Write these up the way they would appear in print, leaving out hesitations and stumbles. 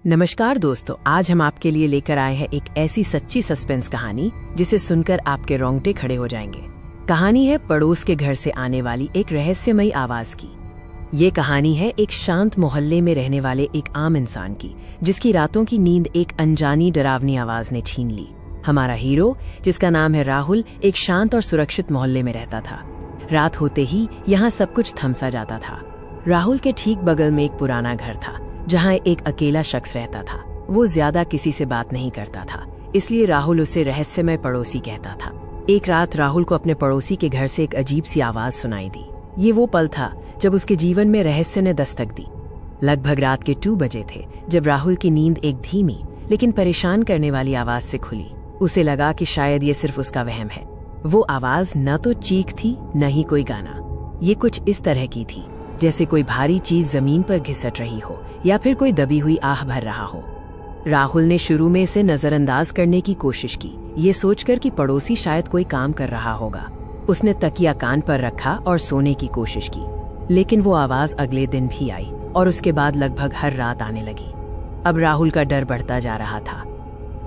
नमस्कार दोस्तों, आज हम आपके लिए लेकर आए हैं एक ऐसी सच्ची सस्पेंस कहानी जिसे सुनकर आपके रोंगटे खड़े हो जाएंगे। कहानी है पड़ोस के घर से आने वाली एक रहस्यमयी आवाज की। ये कहानी है एक शांत मोहल्ले में रहने वाले एक आम इंसान की, जिसकी रातों की नींद एक अनजानी डरावनी आवाज ने छीन ली। हमारा हीरो, जिसका नाम है राहुल, एक शांत और सुरक्षित मोहल्ले में रहता था। रात होते ही यहाँ सब कुछ थम सा जाता था। राहुल के ठीक बगल में एक पुराना घर था जहाँ एक अकेला शख्स रहता था। वो ज्यादा किसी से बात नहीं करता था, इसलिए राहुल उसे रहस्यमय पड़ोसी कहता था। एक रात राहुल को अपने पड़ोसी के घर से एक अजीब सी आवाज सुनाई दी। ये वो पल था जब उसके जीवन में रहस्य ने दस्तक दी। लगभग रात के 2 बजे थे जब राहुल की नींद एक धीमी लेकिन परेशान करने वाली आवाज से खुली। उसे लगा कि शायद ये सिर्फ उसका वहम है। वो आवाज न तो चीख थी न ही कोई गाना। ये कुछ इस तरह की थी जैसे कोई भारी चीज जमीन पर घिसट रही हो या फिर कोई दबी हुई आह भर रहा हो। राहुल ने शुरू में इसे नजरअंदाज करने की कोशिश की, ये सोचकर कि पड़ोसी शायद कोई काम कर रहा होगा। उसने तकिया कान पर रखा और सोने की कोशिश की, लेकिन वो आवाज अगले दिन भी आई और उसके बाद लगभग हर रात आने लगी। अब राहुल का डर बढ़ता जा रहा था।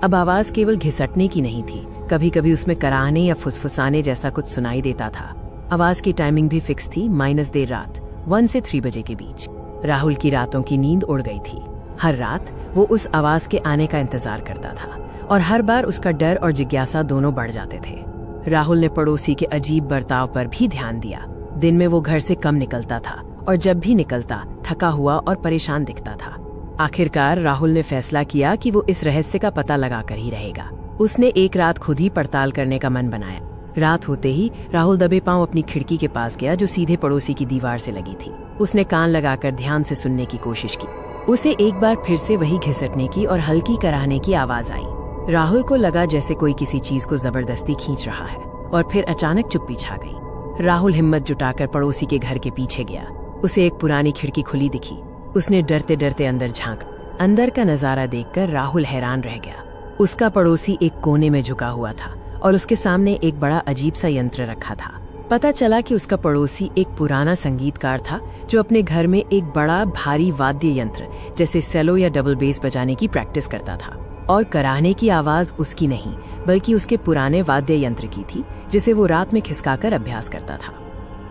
अब आवाज केवल घिसटने की नहीं थी, कभी कभी उसमें कराहने या फुसफुसाने जैसा कुछ सुनाई देता था। आवाज की टाइमिंग भी फिक्स थी, माइनस देर रात 1 से 3 बजे के बीच। राहुल की रातों की नींद उड़ गई थी। हर रात वो उस आवाज के आने का इंतजार करता था और हर बार उसका डर और जिज्ञासा दोनों बढ़ जाते थे। राहुल ने पड़ोसी के अजीब बर्ताव पर भी ध्यान दिया। दिन में वो घर से कम निकलता था और जब भी निकलता थका हुआ और परेशान दिखता था। आखिरकार राहुल ने फैसला किया कि वो इस रहस्य का पता लगाकर ही रहेगा। उसने एक रात खुद ही पड़ताल करने का मन बनाया। रात होते ही राहुल दबे पांव अपनी खिड़की के पास गया जो सीधे पड़ोसी की दीवार से लगी थी। उसने कान लगाकर ध्यान से सुनने की कोशिश की। उसे एक बार फिर से वही घिसटने की और हल्की कराहने की आवाज आई। राहुल को लगा जैसे कोई किसी चीज को जबरदस्ती खींच रहा है और फिर अचानक चुप्पी छा गई। राहुल हिम्मत जुटाकर पड़ोसी के घर के पीछे गया। उसे एक पुरानी खिड़की खुली दिखी। उसने डरते डरते अंदर झांका। अंदर का नजारा देखकर राहुल हैरान रह गया। उसका पड़ोसी एक कोने में झुका हुआ था और उसके सामने एक बड़ा अजीब सा यंत्र रखा था। पता चला कि उसका पड़ोसी एक पुराना संगीतकार था जो अपने घर में एक बड़ा भारी वाद्य यंत्र जैसे सेलो या डबल बेस बजाने की प्रैक्टिस करता था। और कराहने की आवाज उसकी नहीं बल्कि उसके पुराने वाद्य यंत्र की थी जिसे वो रात में खिसकाकर अभ्यास करता था।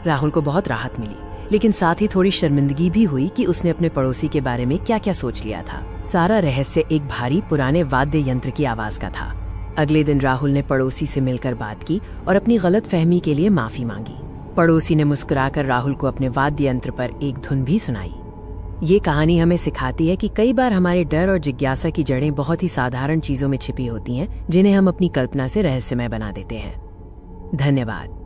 राहुल को बहुत राहत मिली, लेकिन साथ ही थोड़ी शर्मिंदगी भी हुई कि उसने अपने पड़ोसी के बारे में क्या क्या सोच लिया था। सारा रहस्य एक भारी पुराने वाद्य यंत्र की आवाज का था। अगले दिन राहुल ने पड़ोसी से मिलकर बात की और अपनी गलतफहमी के लिए माफी मांगी। पड़ोसी ने मुस्कुराकर राहुल को अपने वाद्य यंत्र पर एक धुन भी सुनाई। ये कहानी हमें सिखाती है कि कई बार हमारे डर और जिज्ञासा की जड़ें बहुत ही साधारण चीजों में छिपी होती हैं, जिन्हें हम अपनी कल्पना से रहस्यमय बना देते हैं। धन्यवाद।